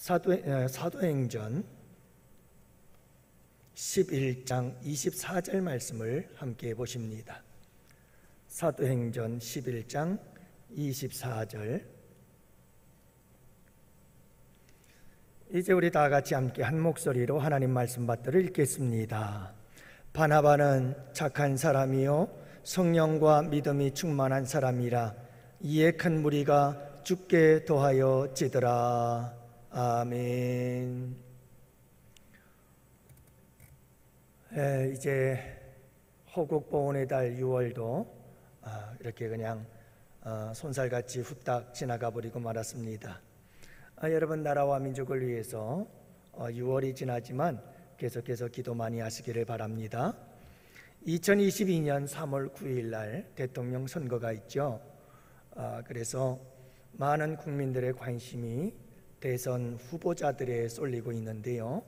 사도행전 11장 24절 말씀을 함께 보십니다. 사도행전 11장 24절. 이제 우리 다 같이 함께 한 목소리로 하나님 말씀 받들을 읽겠습니다. 바나바는 착한 사람이요 성령과 믿음이 충만한 사람이라 이에 큰 무리가 죽게 더하여 지더라. 아멘. 이제 호국보훈의 달 6월도 이렇게 그냥 손살같이 후딱 지나가 버리고 말았습니다. 여러분, 나라와 민족을 위해서 6월이 지나지만 계속해서 기도 많이 하시기를 바랍니다. 2022년 3월 9일 날 대통령 선거가 있죠. 그래서 많은 국민들의 관심이 대선 후보자들에 쏠리고 있는데요.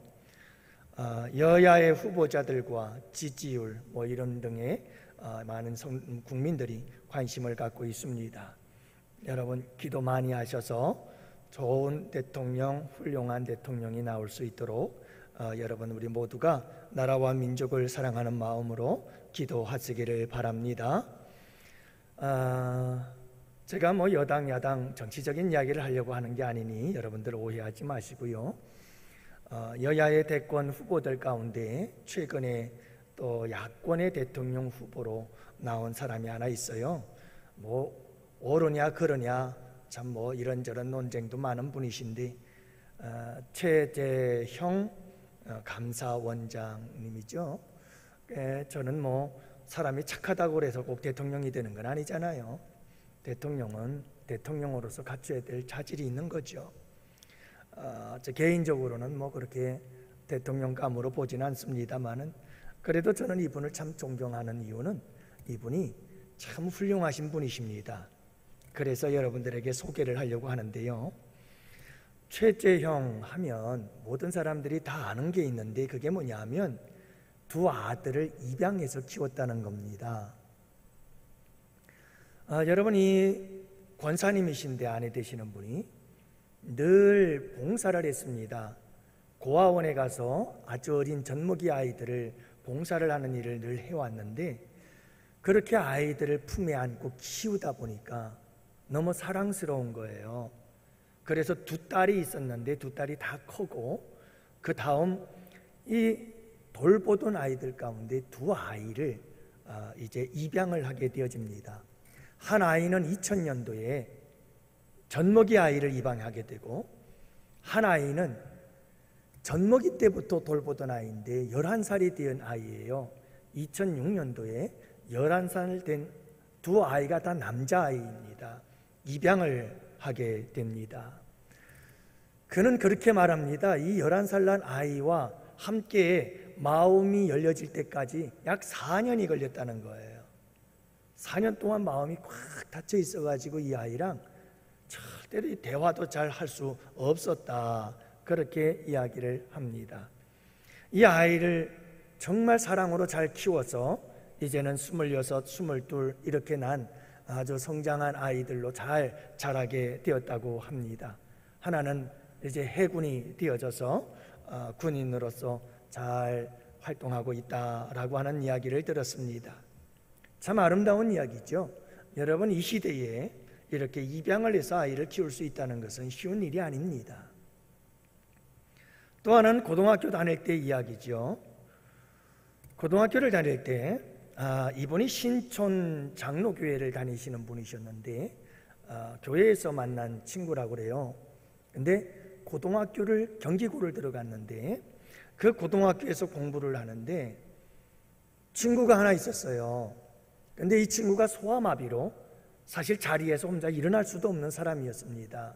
여야의 후보자들과 지지율 이런 등의 많은 국민들이 관심을 갖고 있습니다. 여러분, 기도 많이 하셔서 좋은 대통령, 훌륭한 대통령이 나올 수 있도록 여러분 우리 모두가 나라와 민족을 사랑하는 마음으로 기도하시기를 바랍니다. 제가 여당 야당 정치적인 이야기를 하려고 하는 게 아니니 여러분들 오해하지 마시고요. 여야의 대권 후보들 가운데 최근에 또 야권의 대통령 후보로 나온 사람이 하나 있어요. 옳으냐 그러냐 참 이런저런 논쟁도 많은 분이신데 최재형 감사원장님이죠. 저는 사람이 착하다고 그래서 꼭 대통령이 되는 건 아니잖아요. 대통령은 대통령으로서 갖춰야 될 자질이 있는 거죠. 저 개인적으로는 그렇게 대통령감으로 보지는 않습니다만은 그래도 저는 이분을 참 존경하는 이유는 이분이 참 훌륭하신 분이십니다. 그래서 여러분들에게 소개를 하려고 하는데요. 최재형 하면 모든 사람들이 다 아는 게 있는데 그게 뭐냐면 두 아들을 입양해서 키웠다는 겁니다. 여러분이 권사님이신데 아내 되시는 분이 늘 봉사를 했습니다. 고아원에 가서 아주 어린 젖먹이 아이들을 봉사를 하는 일을 늘 해왔는데 그렇게 아이들을 품에 안고 키우다 보니까 너무 사랑스러운 거예요. 그래서 두 딸이 있었는데 두 딸이 다 크고 그 다음 이 돌보던 아이들 가운데 두 아이를 이제 입양을 하게 되어집니다. 한 아이는 2000년도에 젖먹이 아이를 입양하게 되고 한 아이는 젖먹이 때부터 돌보던 아이인데 11살이 된 아이예요. 2006년도에 11살 된 두 아이가 다 남자아이입니다. 입양을 하게 됩니다. 그는 그렇게 말합니다. 이 11살 난 아이와 함께 마음이 열려질 때까지 약 4년이 걸렸다는 거예요. 4년 동안 마음이 꽉 닫혀 있어가지고 이 아이랑 절대로 대화도 잘 할 수 없었다. 그렇게 이야기를 합니다. 이 아이를 정말 사랑으로 잘 키워서 이제는 26, 22 이렇게 난 아주 성장한 아이들로 잘 자라게 되었다고 합니다. 하나는 이제 해군이 되어져서 군인으로서 잘 활동하고 있다라고 하는 이야기를 들었습니다. 참 아름다운 이야기죠. 여러분, 이 시대에 이렇게 입양을 해서 아이를 키울 수 있다는 것은 쉬운 일이 아닙니다. 또 하나는 고등학교 다닐 때 이야기죠. 고등학교를 다닐 때 이분이 신촌 장로교회를 다니시는 분이셨는데 교회에서 만난 친구라고 그래요. 근데 고등학교를 경기고를 들어갔는데 그 고등학교에서 공부를 하는데 친구가 하나 있었어요. 근데 이 친구가 소아마비로 사실 자리에서 혼자 일어날 수도 없는 사람이었습니다.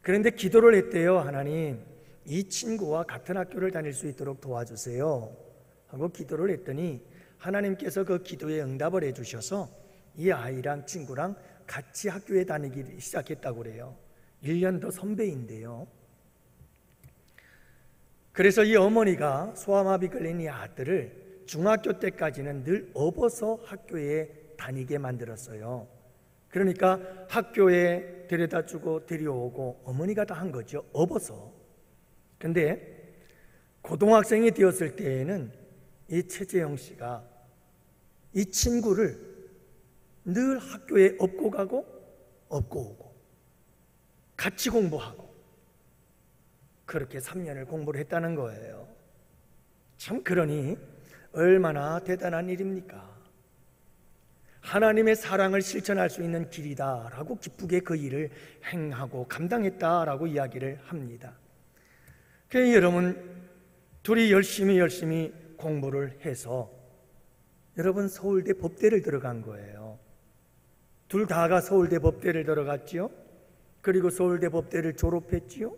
그런데 기도를 했대요. 하나님, 이 친구와 같은 학교를 다닐 수 있도록 도와주세요 하고 기도를 했더니 하나님께서 그 기도에 응답을 해주셔서 이 아이랑 친구랑 같이 학교에 다니기 시작했다고 그래요. 1년 더 선배인데요. 그래서 이 어머니가 소아마비 걸린 이 아들을 중학교 때까지는 늘 업어서 학교에 다니게 만들었어요. 그러니까 학교에 데려다주고 데려오고 어머니가 다 한 거죠. 업어서. 근데 고등학생이 되었을 때에는 이 최재형 씨가 이 친구를 늘 학교에 업고 가고 업고 오고 같이 공부하고 그렇게 3년을 공부를 했다는 거예요. 참, 그러니 얼마나 대단한 일입니까? 하나님의 사랑을 실천할 수 있는 길이다라고 기쁘게 그 일을 행하고 감당했다라고 이야기를 합니다. 그래서 여러분, 둘이 열심히 공부를 해서 여러분 서울대 법대를 들어간 거예요. 둘 다가 서울대 법대를 들어갔지요. 그리고 서울대 법대를 졸업했지요.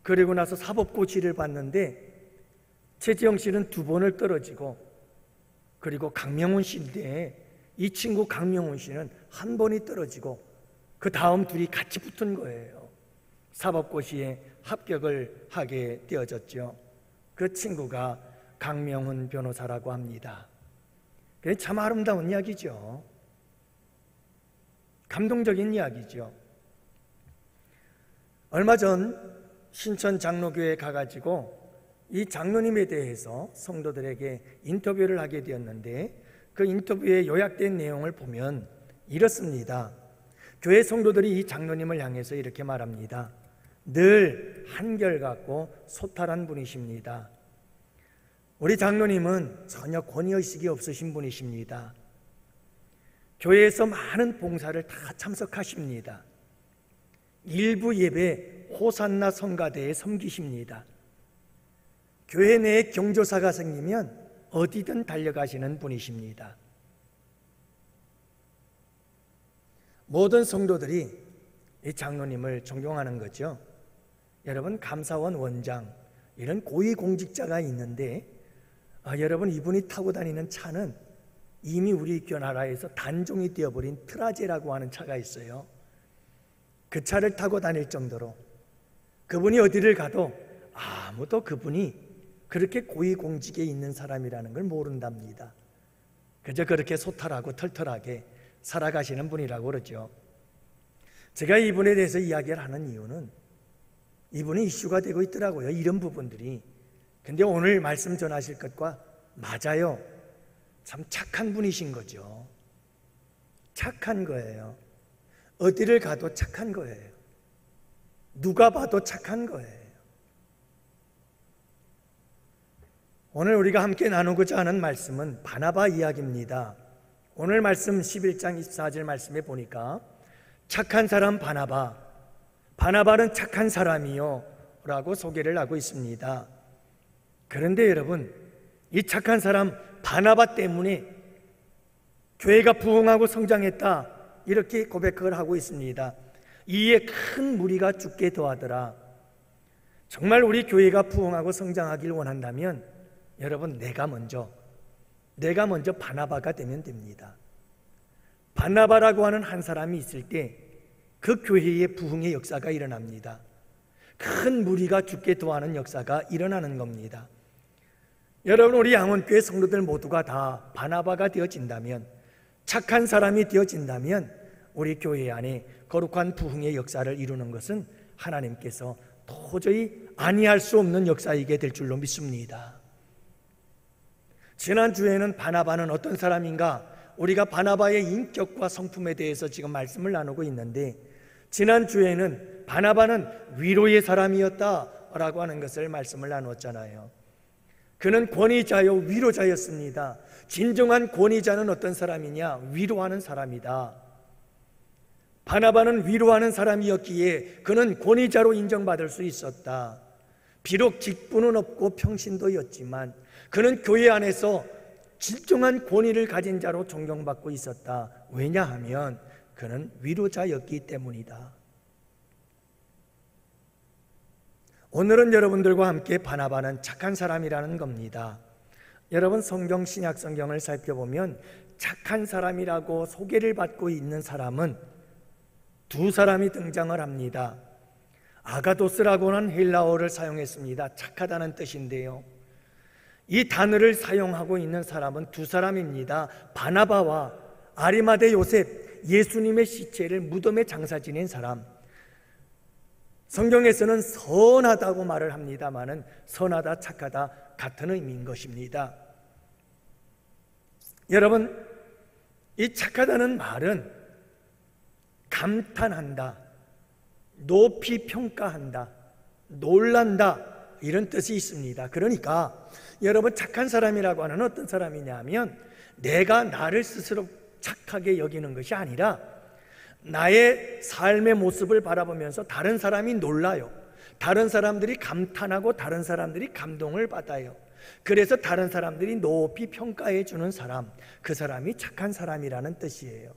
그리고 나서 사법고시를 봤는데 최재형 씨는 2번을 떨어지고, 그리고 강명훈 씨인데 이 친구 강명훈 씨는 1번이 떨어지고 그 다음 둘이 같이 붙은 거예요. 사법고시에 합격을 하게 되어졌죠. 그 친구가 강명훈 변호사라고 합니다. 그게 참 아름다운 이야기죠. 감동적인 이야기죠. 얼마 전 신천 장로교회에 가가지고 이 장로님에 대해서 성도들에게 인터뷰를 하게 되었는데, 그 인터뷰에 요약된 내용을 보면 이렇습니다. 교회 성도들이 이 장로님을 향해서 이렇게 말합니다. 늘 한결같고 소탈한 분이십니다. 우리 장로님은 전혀 권위의식이 없으신 분이십니다. 교회에서 많은 봉사를 다 참석하십니다. 일부 예배 호산나 성가대에 섬기십니다. 교회 내에 경조사가 생기면 어디든 달려가시는 분이십니다. 모든 성도들이 이 장로님을 존경하는 거죠. 여러분, 감사원 원장 이런 고위공직자가 있는데 여러분, 이분이 타고 다니는 차는 이미 우리 교회 나라에서 단종이 되어버린 트라제라고 하는 차가 있어요. 그 차를 타고 다닐 정도로 그분이 어디를 가도 아무도 그분이 그렇게 고위공직에 있는 사람이라는 걸 모른답니다. 그저 그렇게 소탈하고 털털하게 살아가시는 분이라고 그러죠. 제가 이분에 대해서 이야기를 하는 이유는 이분이 이슈가 되고 있더라고요, 이런 부분들이. 근데 오늘 말씀 전하실 것과 맞아요. 참 착한 분이신 거죠. 착한 거예요. 어디를 가도 착한 거예요. 누가 봐도 착한 거예요. 오늘 우리가 함께 나누고자 하는 말씀은 바나바 이야기입니다. 오늘 말씀 11장 24절 말씀에 보니까 착한 사람 바나바, 바나바는 착한 사람이요 라고 소개를 하고 있습니다. 그런데 여러분, 이 착한 사람 바나바 때문에 교회가 부흥하고 성장했다, 이렇게 고백을 하고 있습니다. 이에 큰 무리가 죽게 더하더라. 정말 우리 교회가 부흥하고 성장하길 원한다면 여러분, 내가 먼저 바나바가 되면 됩니다. 바나바라고 하는 한 사람이 있을 때 그 교회의 부흥의 역사가 일어납니다. 큰 무리가 죽게 더하는 역사가 일어나는 겁니다. 여러분, 우리 양원교회 성도들 모두가 다 바나바가 되어진다면, 착한 사람이 되어진다면 우리 교회 안에 거룩한 부흥의 역사를 이루는 것은 하나님께서 도저히 아니할 수 없는 역사이게 될 줄로 믿습니다. 지난주에는 바나바는 어떤 사람인가, 우리가 바나바의 인격과 성품에 대해서 지금 말씀을 나누고 있는데, 지난주에는 바나바는 위로의 사람이었다라고 하는 것을 말씀을 나누었잖아요. 그는 권위자요 위로자였습니다. 진정한 권위자는 어떤 사람이냐? 위로하는 사람이다. 바나바는 위로하는 사람이었기에 그는 권위자로 인정받을 수 있었다. 비록 직분은 없고 평신도였지만 그는 교회 안에서 진정한 권위를 가진 자로 존경받고 있었다. 왜냐하면 그는 위로자였기 때문이다. 오늘은 여러분들과 함께 바나바는 착한 사람이라는 겁니다. 여러분, 성경 신약 성경을 살펴보면 착한 사람이라고 소개를 받고 있는 사람은 두 사람이 등장을 합니다. 아가도스라고 하는 헬라어를 사용했습니다. 착하다는 뜻인데요, 이 단어를 사용하고 있는 사람은 두 사람입니다. 바나바와 아리마대 요셉, 예수님의 시체를 무덤에 장사 지낸 사람. 성경에서는 선하다고 말을 합니다마는 선하다, 착하다 같은 의미인 것입니다. 여러분, 이 착하다는 말은 감탄한다, 높이 평가한다, 놀란다, 이런 뜻이 있습니다. 그러니까 여러분, 착한 사람이라고 하는 어떤 사람이냐면 내가 나를 스스로 착하게 여기는 것이 아니라 나의 삶의 모습을 바라보면서 다른 사람이 놀라요. 다른 사람들이 감탄하고 다른 사람들이 감동을 받아요. 그래서 다른 사람들이 높이 평가해 주는 사람, 그 사람이 착한 사람이라는 뜻이에요.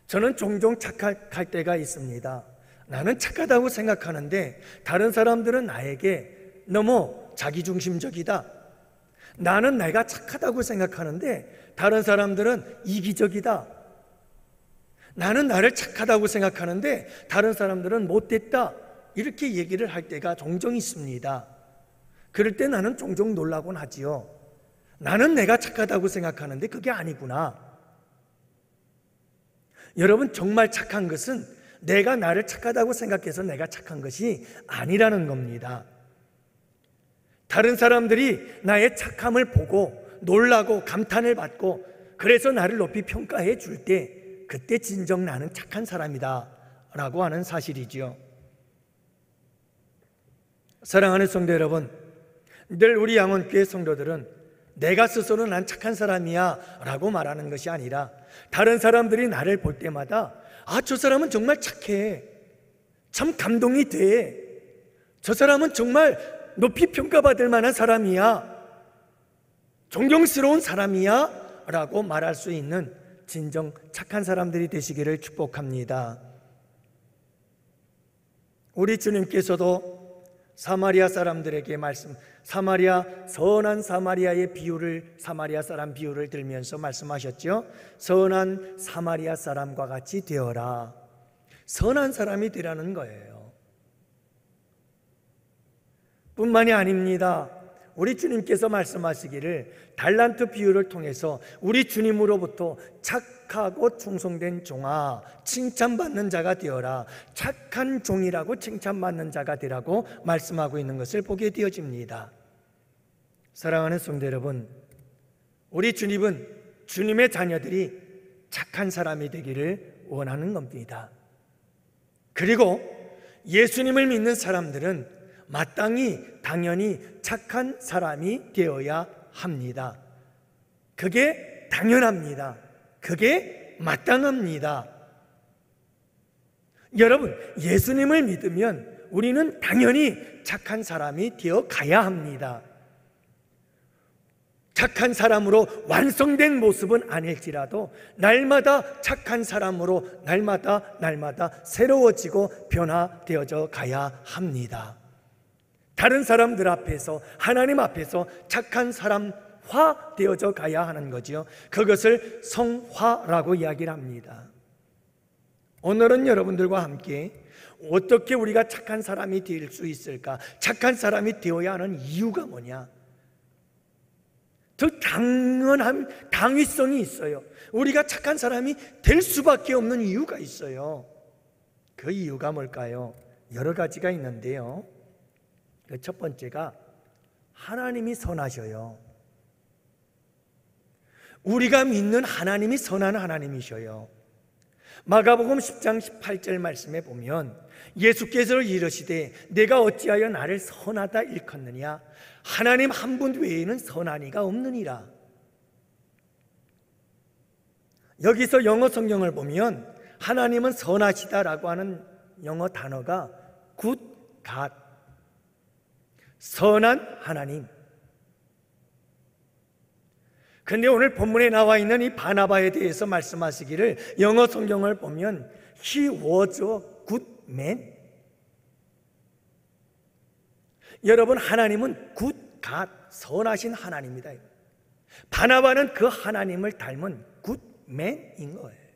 저는 종종 착각할 때가 있습니다. 나는 착하다고 생각하는데 다른 사람들은 나에게 너무 자기중심적이다. 나는 내가 착하다고 생각하는데 다른 사람들은 이기적이다. 나는 나를 착하다고 생각하는데 다른 사람들은 못됐다. 이렇게 얘기를 할 때가 종종 있습니다. 그럴 때 나는 종종 놀라곤 하지요. 나는 내가 착하다고 생각하는데 그게 아니구나. 여러분, 정말 착한 것은 내가 나를 착하다고 생각해서 내가 착한 것이 아니라는 겁니다. 다른 사람들이 나의 착함을 보고 놀라고 감탄을 받고 그래서 나를 높이 평가해 줄 때, 그때 진정 나는 착한 사람이다 라고 하는 사실이지요. 사랑하는 성도 여러분, 늘 우리 양원교회 성도들은 내가 스스로 난 착한 사람이야 라고 말하는 것이 아니라 다른 사람들이 나를 볼 때마다 저 사람은 정말 착해, 참 감동이 돼, 저 사람은 정말 높이 평가받을 만한 사람이야, 존경스러운 사람이야 라고 말할 수 있는 진정 착한 사람들이 되시기를 축복합니다. 우리 주님께서도 사마리아 사람들에게 선한 사마리아의 비유를, 사마리아 사람 비유를 들면서 말씀하셨죠. 선한 사마리아 사람과 같이 되어라. 선한 사람이 되라는 거예요. 뿐만이 아닙니다. 우리 주님께서 말씀하시기를 달란트 비유를 통해서 우리 주님으로부터 착하고 충성된 종아, 칭찬받는 자가 되어라, 착한 종이라고 칭찬받는 자가 되라고 말씀하고 있는 것을 보게 되어집니다. 사랑하는 성도 여러분, 우리 주님은 주님의 자녀들이 착한 사람이 되기를 원하는 겁니다. 그리고 예수님을 믿는 사람들은 마땅히 당연히 착한 사람이 되어야 합니다. 그게 당연합니다. 그게 마땅합니다. 여러분, 예수님을 믿으면 우리는 당연히 착한 사람이 되어 가야 합니다. 착한 사람으로 완성된 모습은 아닐지라도 날마다 착한 사람으로 날마다 새로워지고 변화되어져 가야 합니다. 다른 사람들 앞에서, 하나님 앞에서 착한 사람화 되어져 가야 하는 거지요. 그것을 성화라고 이야기를 합니다. 오늘은 여러분들과 함께 어떻게 우리가 착한 사람이 될 수 있을까? 착한 사람이 되어야 하는 이유가 뭐냐? 더 당연한 당위성이 있어요. 우리가 착한 사람이 될 수밖에 없는 이유가 있어요. 그 이유가 뭘까요? 여러 가지가 있는데요. 첫 번째가 하나님이 선하셔요. 우리가 믿는 하나님이 선한 하나님이셔요. 마가복음 10장 18절 말씀에 보면 예수께서 이르시되 내가 어찌하여 나를 선하다 일컫느냐, 하나님 한 분 외에는 선한 이가 없느니라. 여기서 영어 성경을 보면 하나님은 선하시다라고 하는 영어 단어가 good God, 선한 하나님. 근데 오늘 본문에 나와 있는 이 바나바에 대해서 말씀하시기를 영어 성경을 보면 He was a good man. 여러분, 하나님은 good God, 선하신 하나님이다. 바나바는 그 하나님을 닮은 good man인 거예요.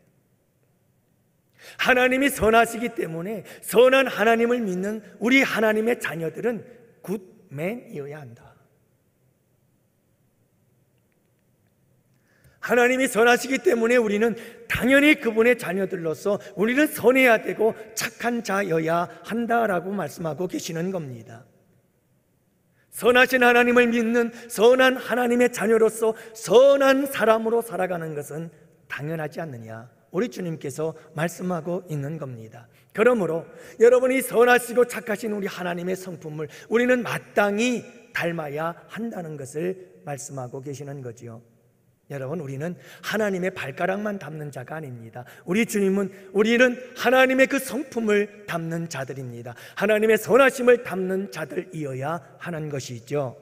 하나님이 선하시기 때문에 선한 하나님을 믿는 우리 하나님의 자녀들은 굿맨이어야 한다. 하나님이 선하시기 때문에 우리는 당연히 그분의 자녀들로서 우리는 선해야 되고 착한 자여야 한다라고 말씀하고 계시는 겁니다. 선하신 하나님을 믿는 선한 하나님의 자녀로서 선한 사람으로 살아가는 것은 당연하지 않느냐, 우리 주님께서 말씀하고 있는 겁니다. 그러므로 여러분이 선하시고 착하신 우리 하나님의 성품을 우리는 마땅히 닮아야 한다는 것을 말씀하고 계시는 거지요. 여러분, 우리는 하나님의 발가락만 담는 자가 아닙니다. 우리는 하나님의 그 성품을 담는 자들입니다. 하나님의 선하심을 담는 자들이어야 하는 것이죠.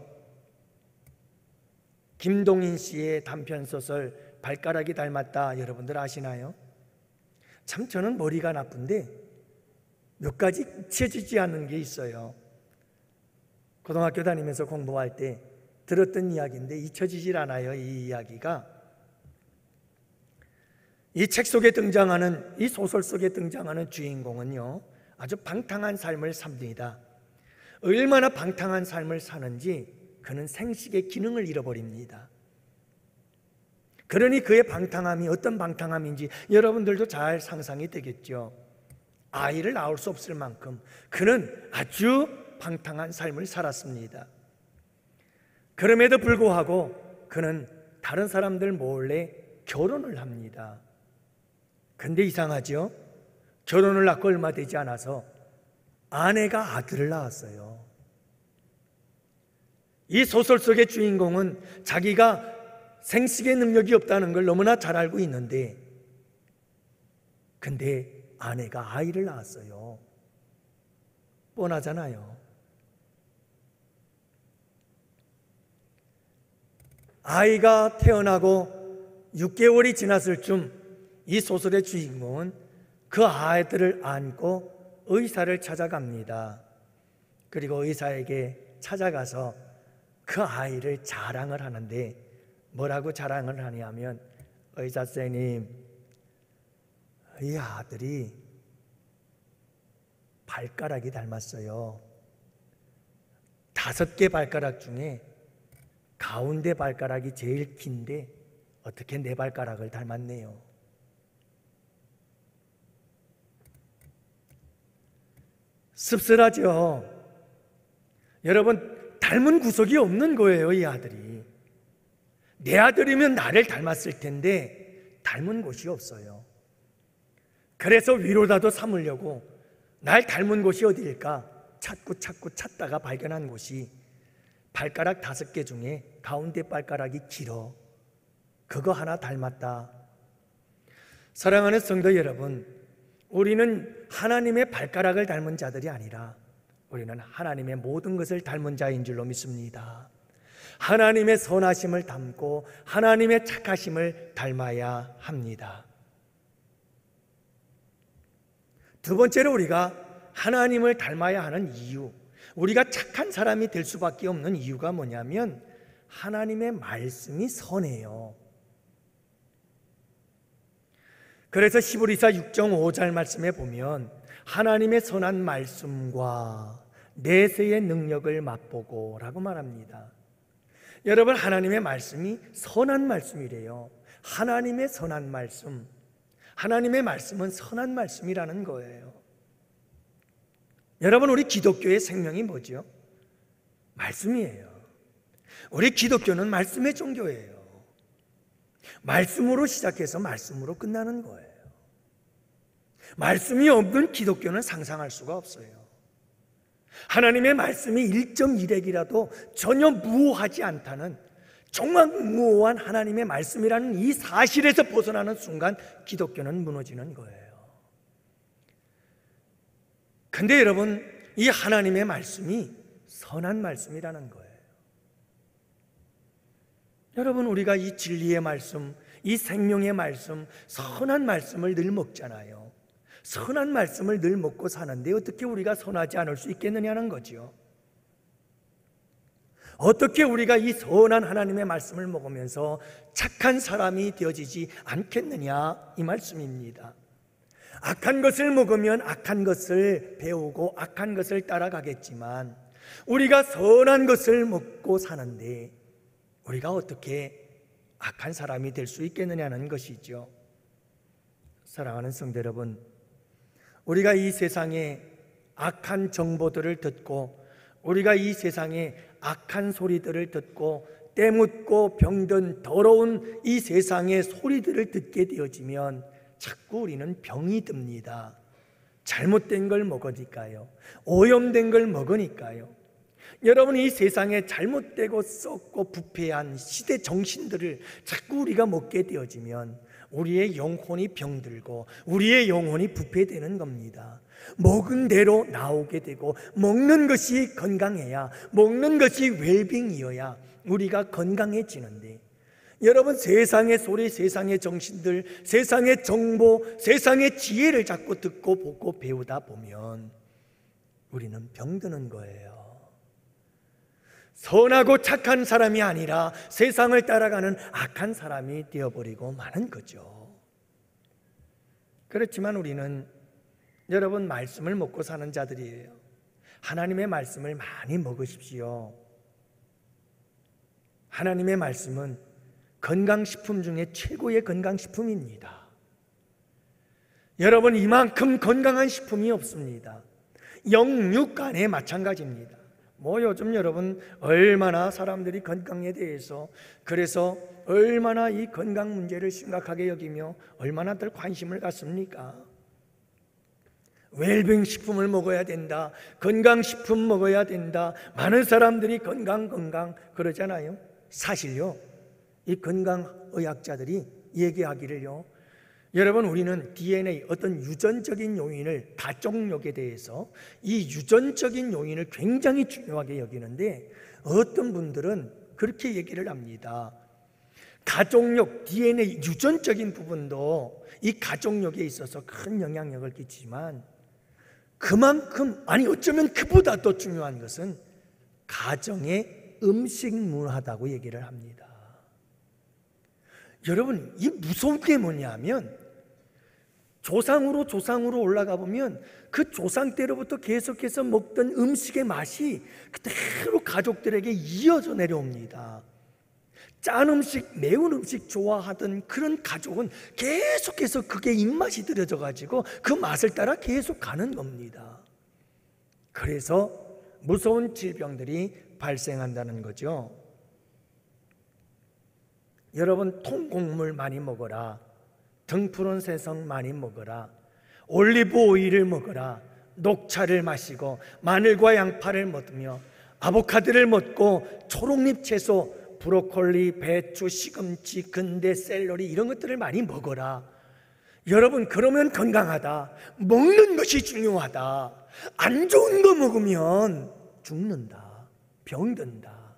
김동인 씨의 단편소설 발가락이 닮았다, 여러분들 아시나요? 참 저는 머리가 나쁜데 몇 가지 잊혀지지 않는 게 있어요. 고등학교 다니면서 공부할 때 들었던 이야기인데 잊혀지질 않아요. 이 이야기가, 이 책 속에 등장하는, 이 소설 속에 등장하는 주인공은요, 아주 방탕한 삶을 삽니다. 얼마나 방탕한 삶을 사는지 그는 생식의 기능을 잃어버립니다. 그러니 그의 방탕함이 어떤 방탕함인지 여러분들도 잘 상상이 되겠죠. 아이를 낳을 수 없을 만큼 그는 아주 방탕한 삶을 살았습니다. 그럼에도 불구하고 그는 다른 사람들 몰래 결혼을 합니다. 근데 이상하죠? 결혼을 하고 얼마 되지 않아서 아내가 아들을 낳았어요. 이 소설 속의 주인공은 자기가 생식의 능력이 없다는 걸 너무나 잘 알고 있는데, 근데 아내가 아이를 낳았어요. 뻔하잖아요. 아이가 태어나고 6개월이 지났을 쯤 이 소설의 주인공은 그 아이들을 안고 의사를 찾아갑니다. 그리고 의사에게 찾아가서 그 아이를 자랑을 하는데, 뭐라고 자랑을 하냐면, 의사 선생님, 이 아들이 발가락이 닮았어요. 5개 발가락 중에 가운데 발가락이 제일 긴데 어떻게 내 발가락을 닮았네요. 씁쓸하죠. 여러분, 닮은 구석이 없는 거예요. 이 아들이, 내 아들이면 나를 닮았을 텐데 닮은 곳이 없어요. 그래서 위로라도 삼으려고 날 닮은 곳이 어디일까 찾고 찾다가 발견한 곳이 발가락 5개 중에 가운데 발가락이 길어. 그거 하나 닮았다. 사랑하는 성도 여러분, 우리는 하나님의 발가락을 닮은 자들이 아니라 우리는 하나님의 모든 것을 닮은 자인 줄로 믿습니다. 하나님의 선하심을 닮고 하나님의 착하심을 닮아야 합니다. 두 번째로 우리가 하나님을 닮아야 하는 이유, 우리가 착한 사람이 될 수밖에 없는 이유가 뭐냐면 하나님의 말씀이 선해요. 그래서 히브리서 6장 5절 말씀에 보면 하나님의 선한 말씀과 내세의 능력을 맛보고 라고 말합니다. 여러분, 하나님의 말씀이 선한 말씀이래요. 하나님의 선한 말씀, 하나님의 말씀은 선한 말씀이라는 거예요. 여러분, 우리 기독교의 생명이 뭐죠? 말씀이에요. 우리 기독교는 말씀의 종교예요. 말씀으로 시작해서 말씀으로 끝나는 거예요. 말씀이 없는 기독교는 상상할 수가 없어요. 하나님의 말씀이 1.1핵이라도 전혀 무오하지 않다는, 정말 무오한 하나님의 말씀이라는 이 사실에서 벗어나는 순간 기독교는 무너지는 거예요. 근데 여러분, 이 하나님의 말씀이 선한 말씀이라는 거예요. 여러분, 우리가 이 진리의 말씀, 이 생명의 말씀, 선한 말씀을 늘 먹잖아요. 선한 말씀을 늘 먹고 사는데 어떻게 우리가 선하지 않을 수 있겠느냐는 거죠. 어떻게 우리가 이 선한 하나님의 말씀을 먹으면서 착한 사람이 되어지지 않겠느냐, 이 말씀입니다. 악한 것을 먹으면 악한 것을 배우고 악한 것을 따라가겠지만 우리가 선한 것을 먹고 사는데 우리가 어떻게 악한 사람이 될 수 있겠느냐는 것이죠. 사랑하는 성도 여러분, 우리가 이 세상에 악한 정보들을 듣고 우리가 이 세상에 악한 소리들을 듣고 때묻고 병든 더러운 이 세상의 소리들을 듣게 되어지면 자꾸 우리는 병이 듭니다. 잘못된 걸 먹으니까요. 오염된 걸 먹으니까요. 여러분, 이 세상에 잘못되고 썩고 부패한 시대 정신들을 자꾸 우리가 먹게 되어지면 우리의 영혼이 병들고 우리의 영혼이 부패되는 겁니다. 먹은 대로 나오게 되고 먹는 것이 건강해야, 먹는 것이 웰빙이어야 우리가 건강해지는데, 여러분, 세상의 소리, 세상의 정신들, 세상의 정보, 세상의 지혜를 자꾸 듣고 보고 배우다 보면 우리는 병드는 거예요. 선하고 착한 사람이 아니라 세상을 따라가는 악한 사람이 되어버리고 마는 거죠. 그렇지만 우리는 여러분, 말씀을 먹고 사는 자들이에요. 하나님의 말씀을 많이 먹으십시오. 하나님의 말씀은 건강식품 중에 최고의 건강식품입니다. 여러분, 이만큼 건강한 식품이 없습니다. 영육간에 마찬가지입니다. 요즘 여러분 얼마나 사람들이 건강에 대해서, 그래서 얼마나 이 건강 문제를 심각하게 여기며 얼마나들 관심을 갖습니까? 웰빙 식품을 먹어야 된다, 건강식품 먹어야 된다, 많은 사람들이 건강 그러잖아요. 사실요, 이 건강의학자들이 얘기하기를요, 여러분, 우리는 DNA, 어떤 유전적인 요인을, 가족력에 대해서 이 유전적인 요인을 굉장히 중요하게 여기는데, 어떤 분들은 그렇게 얘기를 합니다. 가족력, DNA, 유전적인 부분도 이 가족력에 있어서 큰 영향력을 끼치지만, 그만큼, 아니 어쩌면 그보다 더 중요한 것은 가정의 음식 문화다고 얘기를 합니다. 여러분, 이 무서운 게 뭐냐면, 조상으로 올라가 보면 그 조상 때로부터 계속해서 먹던 음식의 맛이 그대로 가족들에게 이어져 내려옵니다. 짠 음식, 매운 음식 좋아하던 그런 가족은 계속해서 그게 입맛이 들여져 가지고 그 맛을 따라 계속 가는 겁니다. 그래서 무서운 질병들이 발생한다는 거죠. 여러분, 통곡물 많이 먹어라, 등푸른 새송 많이 먹어라, 올리브 오일을 먹어라, 녹차를 마시고 마늘과 양파를 먹으며 아보카도를 먹고 초록잎 채소, 브로콜리, 배추, 시금치, 근대, 샐러리 이런 것들을 많이 먹어라. 여러분, 그러면 건강하다. 먹는 것이 중요하다. 안 좋은 거 먹으면 죽는다, 병든다,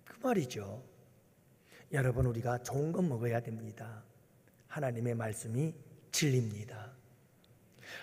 그 말이죠. 여러분, 우리가 좋은 거 먹어야 됩니다. 하나님의 말씀이 진리입니다.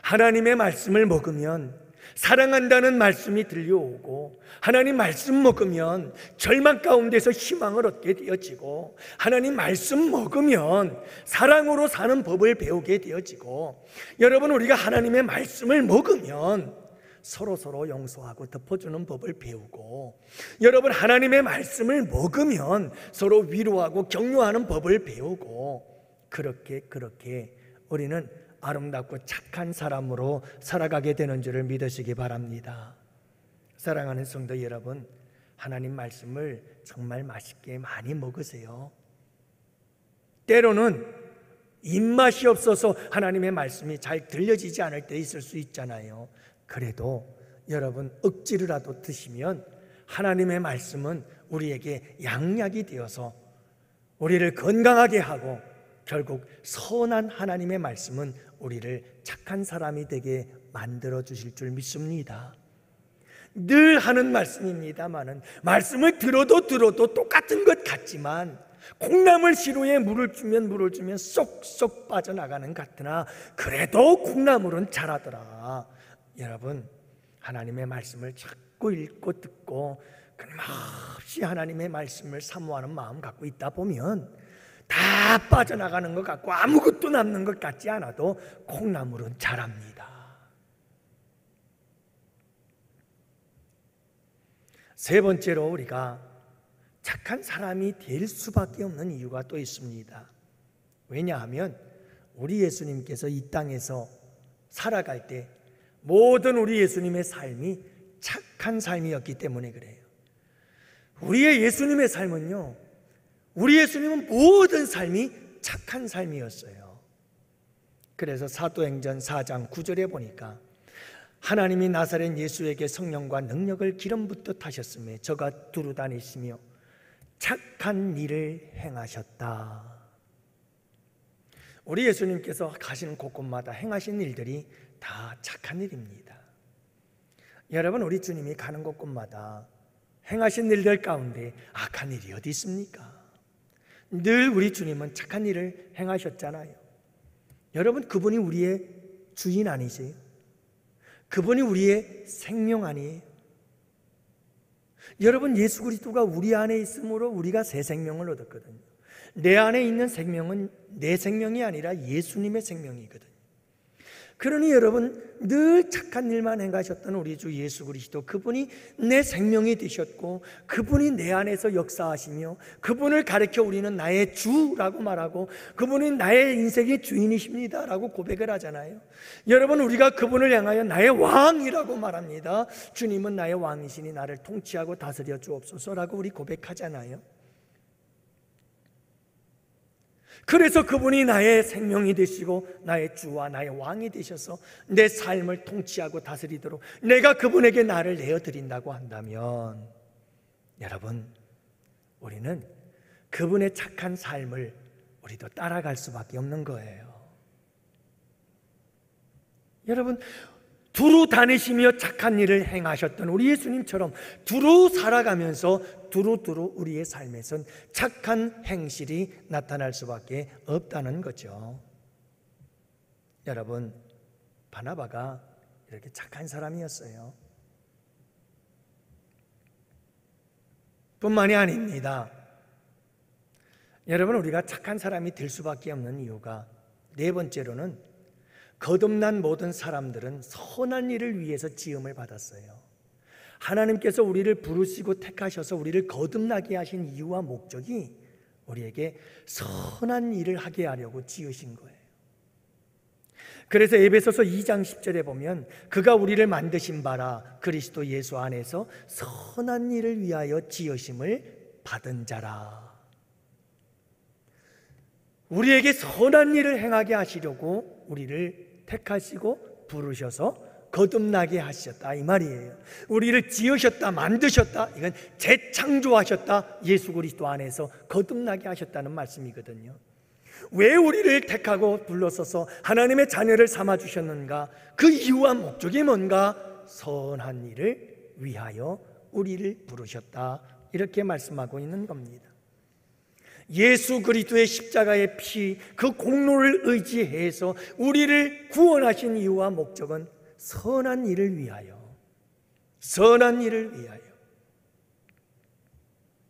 하나님의 말씀을 먹으면 사랑한다는 말씀이 들려오고, 하나님 말씀 먹으면 절망 가운데서 희망을 얻게 되어지고, 하나님 말씀 먹으면 사랑으로 사는 법을 배우게 되어지고, 여러분, 우리가 하나님의 말씀을 먹으면 서로 용서하고 덮어주는 법을 배우고, 여러분, 하나님의 말씀을 먹으면 서로 위로하고 격려하는 법을 배우고, 그렇게 우리는 아름답고 착한 사람으로 살아가게 되는 줄을 믿으시기 바랍니다. 사랑하는 성도 여러분, 하나님 말씀을 정말 맛있게 많이 먹으세요. 때로는 입맛이 없어서 하나님의 말씀이 잘 들려지지 않을 때 있을 수 있잖아요. 그래도 여러분, 억지로라도 드시면 하나님의 말씀은 우리에게 양약이 되어서 우리를 건강하게 하고, 결국 선한 하나님의 말씀은 우리를 착한 사람이 되게 만들어 주실 줄 믿습니다. 늘 하는 말씀입니다만은, 말씀을 들어도 똑같은 것 같지만, 콩나물 시루에 물을 주면 쏙쏙 빠져나가는 것 같으나 그래도 콩나물은 자라더라. 여러분, 하나님의 말씀을 자꾸 읽고 듣고 끊임없이 하나님의 말씀을 사모하는 마음 갖고 있다 보면 다 빠져나가는 것 같고 아무것도 남는 것 같지 않아도 콩나물은 자랍니다. 세 번째로, 우리가 착한 사람이 될 수밖에 없는 이유가 또 있습니다. 왜냐하면 우리 예수님께서 이 땅에서 살아갈 때 모든 우리 예수님의 삶이 착한 삶이었기 때문에 그래요. 우리의 예수님의 삶은요, 우리 예수님은 모든 삶이 착한 삶이었어요. 그래서 사도행전 4장 9절에 보니까 하나님이 나사렛 예수에게 성령과 능력을 기름 붓듯 하셨으며 저가 두루 다니시며 착한 일을 행하셨다. 우리 예수님께서 가시는 곳곳마다 행하신 일들이 다 착한 일입니다. 여러분, 우리 주님이 가는 곳곳마다 행하신 일들 가운데 악한 일이 어디 있습니까? 늘 우리 주님은 착한 일을 행하셨잖아요. 여러분, 그분이 우리의 주인 아니세요? 그분이 우리의 생명 아니에요? 여러분, 예수 그리스도가 우리 안에 있으므로 우리가 새 생명을 얻었거든요. 내 안에 있는 생명은 내 생명이 아니라 예수님의 생명이거든요. 그러니 여러분, 늘 착한 일만 행하셨던 우리 주 예수 그리스도, 그분이 내 생명이 되셨고 그분이 내 안에서 역사하시며 그분을 가르쳐 우리는 나의 주라고 말하고 그분이 나의 인생의 주인이십니다 라고 고백을 하잖아요. 여러분, 우리가 그분을 향하여 나의 왕이라고 말합니다. 주님은 나의 왕이시니 나를 통치하고 다스려 주옵소서라고 우리 고백하잖아요. 그래서 그분이 나의 생명이 되시고 나의 주와 나의 왕이 되셔서 내 삶을 통치하고 다스리도록 내가 그분에게 나를 내어드린다고 한다면, 여러분, 우리는 그분의 착한 삶을 우리도 따라갈 수밖에 없는 거예요. 여러분, 두루 다니시며 착한 일을 행하셨던 우리 예수님처럼 두루 살아가면서 두루두루 우리의 삶에선 착한 행실이 나타날 수밖에 없다는 거죠. 여러분, 바나바가 이렇게 착한 사람이었어요. 뿐만이 아닙니다. 여러분, 우리가 착한 사람이 될 수밖에 없는 이유가 네 번째로는 거듭난 모든 사람들은 선한 일을 위해서 지음을 받았어요. 하나님께서 우리를 부르시고 택하셔서 우리를 거듭나게 하신 이유와 목적이 우리에게 선한 일을 하게 하려고 지으신 거예요. 그래서 에베소서 2장 10절에 보면 그가 우리를 만드신 바라 그리스도 예수 안에서 선한 일을 위하여 지으심을 받은 자라. 우리에게 선한 일을 행하게 하시려고 우리를 택하시고 부르셔서 거듭나게 하셨다, 이 말이에요. 우리를 지으셨다, 만드셨다, 이건 재창조하셨다, 예수 그리스도 안에서 거듭나게 하셨다는 말씀이거든요. 왜 우리를 택하고 불러서서 하나님의 자녀를 삼아주셨는가? 그 이유와 목적이 뭔가? 선한 일을 위하여 우리를 부르셨다, 이렇게 말씀하고 있는 겁니다. 예수 그리스도의 십자가의 피, 그 공로를 의지해서 우리를 구원하신 이유와 목적은 선한 일을 위하여, 선한 일을 위하여.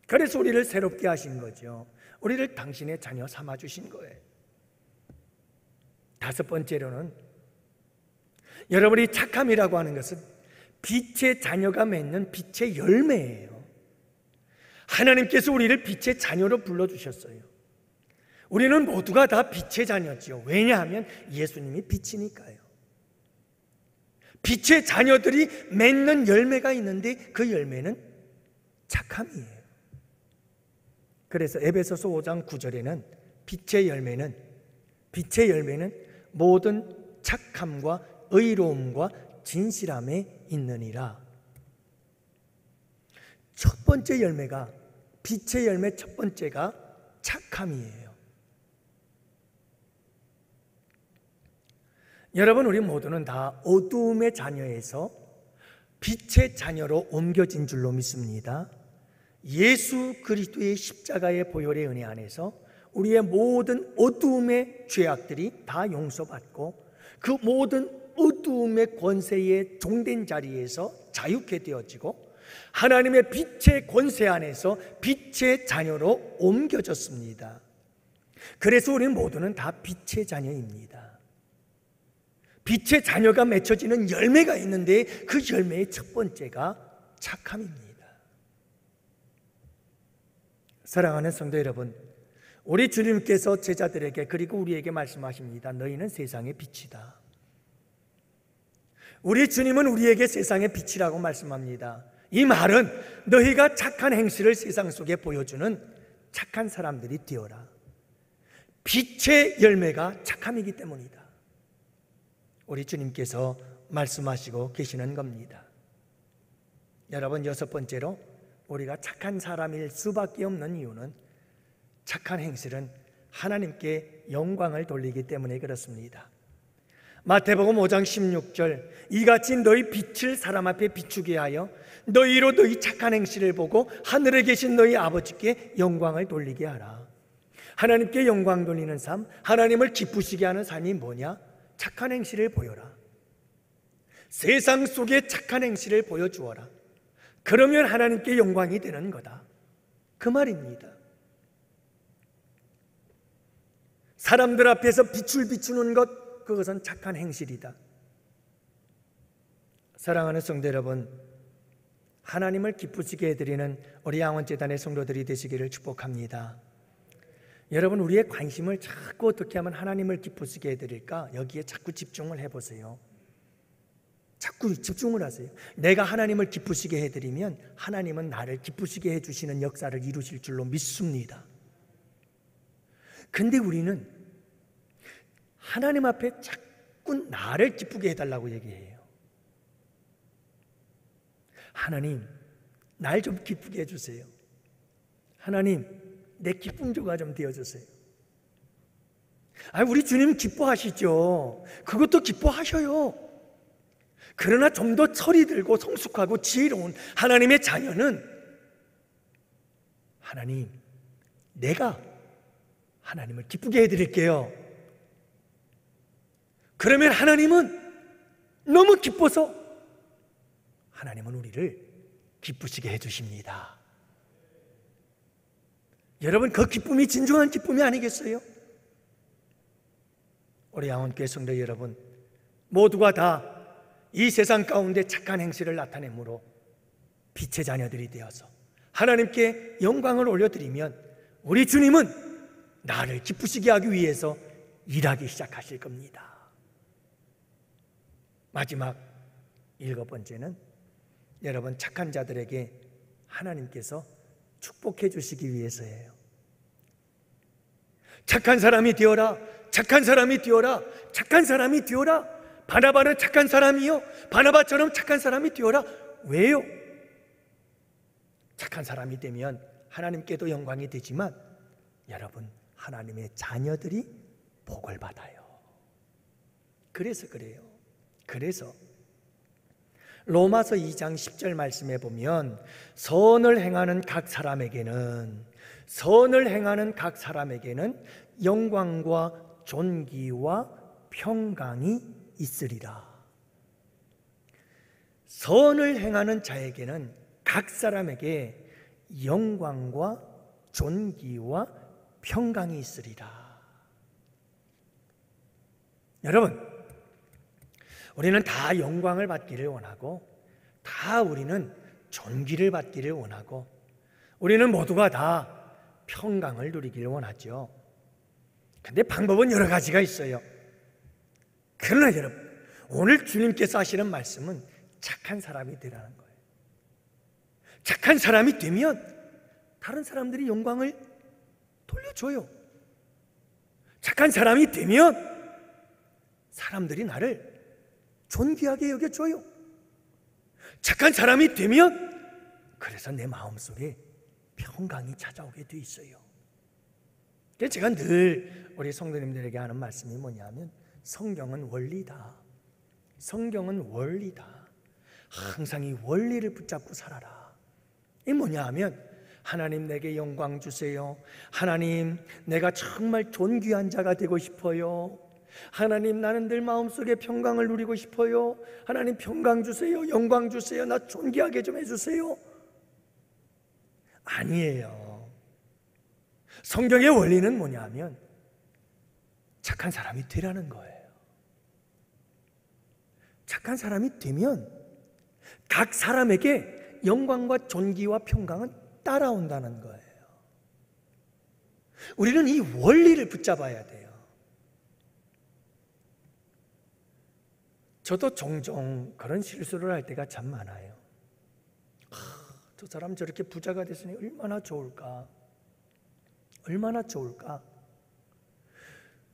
그래서 우리를 새롭게 하신 거죠. 우리를 당신의 자녀 삼아주신 거예요. 다섯 번째로는 여러분이 착함이라고 하는 것은 빛의 자녀가 맺는 빛의 열매예요. 하나님께서 우리를 빛의 자녀로 불러주셨어요. 우리는 모두가 다 빛의 자녀지요. 왜냐하면 예수님이 빛이니까요. 빛의 자녀들이 맺는 열매가 있는데 그 열매는 착함이에요. 그래서 에베소서 5장 9절에는 빛의 열매는 모든 착함과 의로움과 진실함에 있느니라. 첫 번째 열매가, 빛의 열매 첫 번째가 착함이에요. 여러분, 우리 모두는 다 어두움의 자녀에서 빛의 자녀로 옮겨진 줄로 믿습니다. 예수 그리스도의 십자가의 보혈의 은혜 안에서 우리의 모든 어두움의 죄악들이 다 용서받고 그 모든 어두움의 권세에 종된 자리에서 자유케 되어지고 하나님의 빛의 권세 안에서 빛의 자녀로 옮겨졌습니다. 그래서 우리 모두는 다 빛의 자녀입니다. 빛의 자녀가 맺혀지는 열매가 있는데 그 열매의 첫 번째가 착함입니다. 사랑하는 성도 여러분, 우리 주님께서 제자들에게 그리고 우리에게 말씀하십니다. 너희는 세상의 빛이다. 우리 주님은 우리에게 세상의 빛이라고 말씀합니다. 이 말은 너희가 착한 행실을 세상 속에 보여주는 착한 사람들이 되어라. 빛의 열매가 착함이기 때문이다. 우리 주님께서 말씀하시고 계시는 겁니다. 여러분, 여섯 번째로 우리가 착한 사람일 수밖에 없는 이유는 착한 행실은 하나님께 영광을 돌리기 때문에 그렇습니다. 마태복음 5장 16절, 이같이 너희 빛을 사람 앞에 비추게 하여 너희로 너희 착한 행실을 보고 하늘에 계신 너희 아버지께 영광을 돌리게 하라. 하나님께 영광 돌리는 삶, 하나님을 기쁘시게 하는 삶이 뭐냐? 착한 행실을 보여라. 세상 속에 착한 행실을 보여주어라. 그러면 하나님께 영광이 되는 거다, 그 말입니다. 사람들 앞에서 빛을 비추는 것, 그것은 착한 행실이다. 사랑하는 성도 여러분, 하나님을 기쁘시게 해드리는 우리 양원재단의 성도들이 되시기를 축복합니다. 여러분, 우리의 관심을 자꾸 어떻게 하면 하나님을 기쁘시게 해드릴까? 여기에 자꾸 집중을 해보세요. 자꾸 집중을 하세요. 내가 하나님을 기쁘시게 해드리면 하나님은 나를 기쁘시게 해주시는 역사를 이루실 줄로 믿습니다. 근데 우리는 하나님 앞에 자꾸 나를 기쁘게 해달라고 얘기해요. 하나님, 날 좀 기쁘게 해주세요. 하나님, 내 기쁨조가 좀 되어주세요. 우리 주님 기뻐하시죠. 그것도 기뻐하셔요. 그러나 좀 더 철이 들고 성숙하고 지혜로운 하나님의 자녀는 하나님, 내가 하나님을 기쁘게 해드릴게요. 그러면 하나님은 너무 기뻐서 하나님은 우리를 기쁘시게 해주십니다. 여러분, 그 기쁨이 진정한 기쁨이 아니겠어요? 우리 양원교회 성도 여러분, 모두가 다 이 세상 가운데 착한 행실을 나타내므로 빛의 자녀들이 되어서 하나님께 영광을 올려드리면 우리 주님은 나를 기쁘시게 하기 위해서 일하기 시작하실 겁니다. 마지막 일곱 번째는 여러분, 착한 자들에게 하나님께서 축복해 주시기 위해서예요. 착한 사람이 되어라, 착한 사람이 되어라, 착한 사람이 되어라. 바나바는 착한 사람이요, 바나바처럼 착한 사람이 되어라. 왜요? 착한 사람이 되면 하나님께도 영광이 되지만 여러분, 하나님의 자녀들이 복을 받아요. 그래서 그래요. 그래서 로마서 2장 10절 말씀에 보면 선을 행하는 각 사람에게는 영광과 존귀와 평강이 있으리라. 선을 행하는 자에게는 각 사람에게 영광과 존귀와 평강이 있으리라. 여러분, 우리는 다 영광을 받기를 원하고 다 우리는 존귀를 받기를 원하고 우리는 모두가 다 평강을 누리기를 원하죠. 근데 방법은 여러 가지가 있어요. 그러나 여러분, 오늘 주님께서 하시는 말씀은 착한 사람이 되라는 거예요. 착한 사람이 되면 다른 사람들이 영광을 돌려줘요. 착한 사람이 되면 사람들이 나를 존귀하게 여겨줘요. 착한 사람이 되면 그래서 내 마음속에 평강이 찾아오게 돼 있어요. 그래서 제가 늘 우리 성도님들에게 하는 말씀이 뭐냐면 성경은 원리다. 성경은 원리다. 항상 이 원리를 붙잡고 살아라. 이게 뭐냐 하면 하나님, 내게 영광 주세요. 하나님, 내가 정말 존귀한 자가 되고 싶어요. 하나님, 나는 늘 마음속에 평강을 누리고 싶어요. 하나님, 평강 주세요. 영광 주세요. 나 존귀하게 좀 해주세요. 아니에요. 성경의 원리는 뭐냐 하면 착한 사람이 되라는 거예요. 착한 사람이 되면 각 사람에게 영광과 존귀와 평강은 따라온다는 거예요. 우리는 이 원리를 붙잡아야 돼요. 저도 종종 그런 실수를 할 때가 참 많아요. 저 사람 저렇게 부자가 됐으니 얼마나 좋을까? 얼마나 좋을까?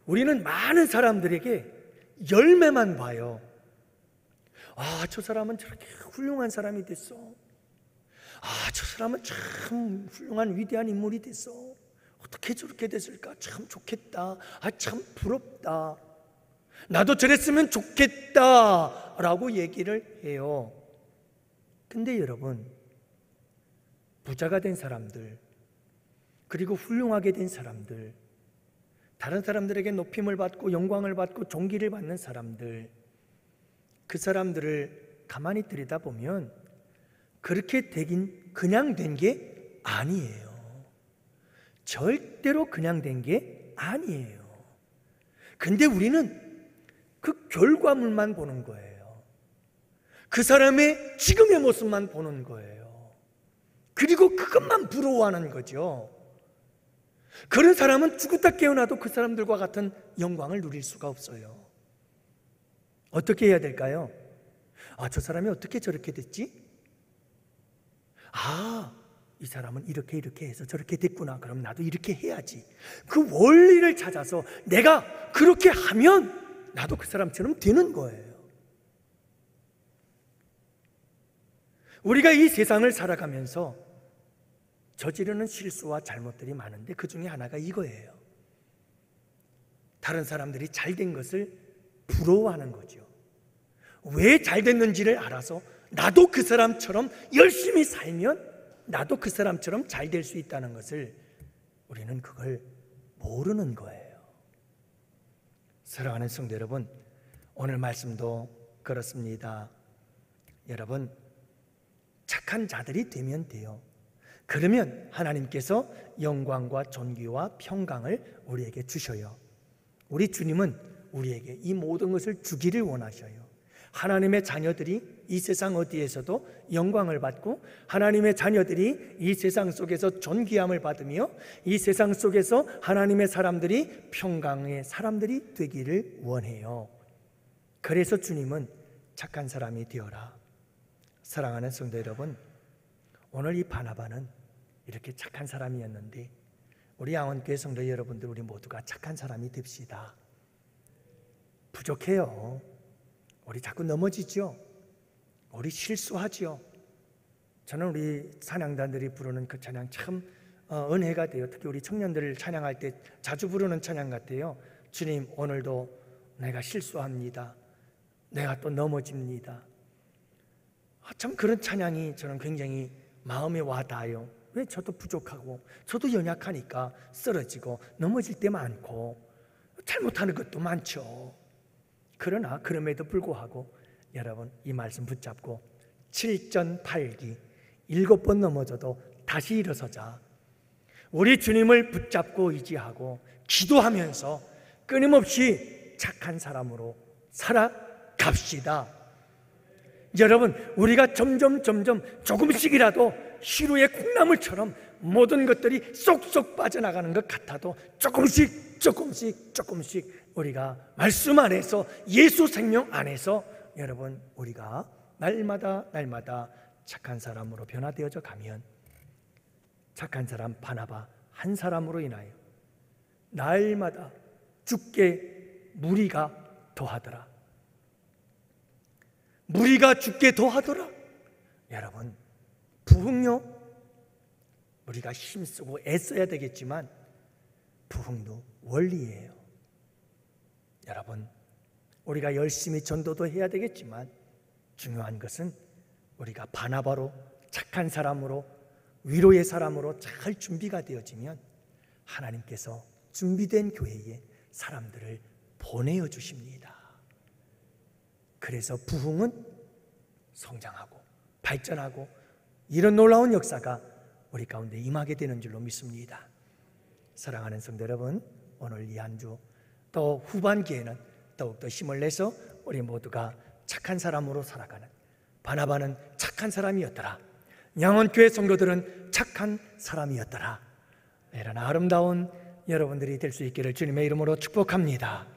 우리는 많은 사람들에게 열매만 봐요. 저 사람은 저렇게 훌륭한 사람이 됐어. 저 사람은 참 훌륭한 위대한 인물이 됐어. 어떻게 저렇게 됐을까? 참 좋겠다. 참 부럽다. 나도 저랬으면 좋겠다 라고 얘기를 해요. 근데 여러분, 부자가 된 사람들, 그리고 훌륭하게 된 사람들, 다른 사람들에게 높임을 받고 영광을 받고 존귀를 받는 사람들, 그 사람들을 가만히 들여다보면 그렇게 되긴 그냥 된 게 아니에요. 절대로 그냥 된 게 아니에요. 근데 우리는 그 결과물만 보는 거예요. 그 사람의 지금의 모습만 보는 거예요. 그리고 그것만 부러워하는 거죠. 그런 사람은 죽었다 깨어나도 그 사람들과 같은 영광을 누릴 수가 없어요. 어떻게 해야 될까요? 저 사람이 어떻게 저렇게 됐지? 이 사람은 이렇게 해서 저렇게 됐구나. 그럼 나도 이렇게 해야지. 그 원리를 찾아서 내가 그렇게 하면 나도 그 사람처럼 되는 거예요. 우리가 이 세상을 살아가면서 저지르는 실수와 잘못들이 많은데 그 중에 하나가 이거예요. 다른 사람들이 잘된 것을 부러워하는 거죠. 왜 잘됐는지를 알아서 나도 그 사람처럼 열심히 살면 나도 그 사람처럼 잘 될 수 있다는 것을 우리는 그걸 모르는 거예요. 사랑하는 성도 여러분, 오늘 말씀도 그렇습니다. 여러분, 착한 자들이 되면 돼요. 그러면 하나님께서 영광과 존귀와 평강을 우리에게 주셔요. 우리 주님은 우리에게 이 모든 것을 주기를 원하셔요. 하나님의 자녀들이 이 세상 어디에서도 영광을 받고 하나님의 자녀들이 이 세상 속에서 존귀함을 받으며 이 세상 속에서 하나님의 사람들이 평강의 사람들이 되기를 원해요. 그래서 주님은 착한 사람이 되어라. 사랑하는 성도 여러분, 오늘 이 바나바는 이렇게 착한 사람이었는데 우리 양원교회 성도 여러분들, 우리 모두가 착한 사람이 됩시다. 부족해요. 우리 자꾸 넘어지죠. 우리 실수하죠. 저는 우리 찬양단들이 부르는 그 찬양 참 은혜가 돼요. 특히 우리 청년들을 찬양할 때 자주 부르는 찬양 같아요. 주님, 오늘도 내가 실수합니다. 내가 또 넘어집니다. 참 그런 찬양이 저는 굉장히 마음에 와닿아요. 왜? 저도 부족하고 저도 연약하니까 쓰러지고 넘어질 때 많고 잘못하는 것도 많죠. 그러나 그럼에도 불구하고 여러분, 이 말씀 붙잡고 7전 8기 7번 넘어져도 다시 일어서자. 우리 주님을 붙잡고 의지하고 기도하면서 끊임없이 착한 사람으로 살아갑시다. 여러분, 우리가 점점 조금씩이라도 시루의 콩나물처럼 모든 것들이 쏙쏙 빠져나가는 것 같아도 조금씩 우리가 말씀 안에서, 예수 생명 안에서 여러분, 우리가 날마다 착한 사람으로 변화되어져 가면 착한 사람 바나바 한 사람으로 인하여 날마다 주께 무리가 더하더라. 무리가 주께 더하더라. 여러분, 부흥요, 우리가 힘쓰고 애써야 되겠지만 부흥도 원리예요. 여러분, 우리가 열심히 전도도 해야 되겠지만 중요한 것은 우리가 바나바로, 착한 사람으로, 위로의 사람으로 잘 준비가 되어지면 하나님께서 준비된 교회에 사람들을 보내어 주십니다. 그래서 부흥은 성장하고 발전하고 이런 놀라운 역사가 우리 가운데 임하게 되는 줄로 믿습니다. 사랑하는 성도 여러분, 오늘 이 한 주 또 후반기에는 더욱더 힘을 내서 우리 모두가 착한 사람으로 살아가는, 바나바는 착한 사람이었더라, 양원교회 성도들은 착한 사람이었더라, 이런 아름다운 여러분들이 될 수 있기를 주님의 이름으로 축복합니다.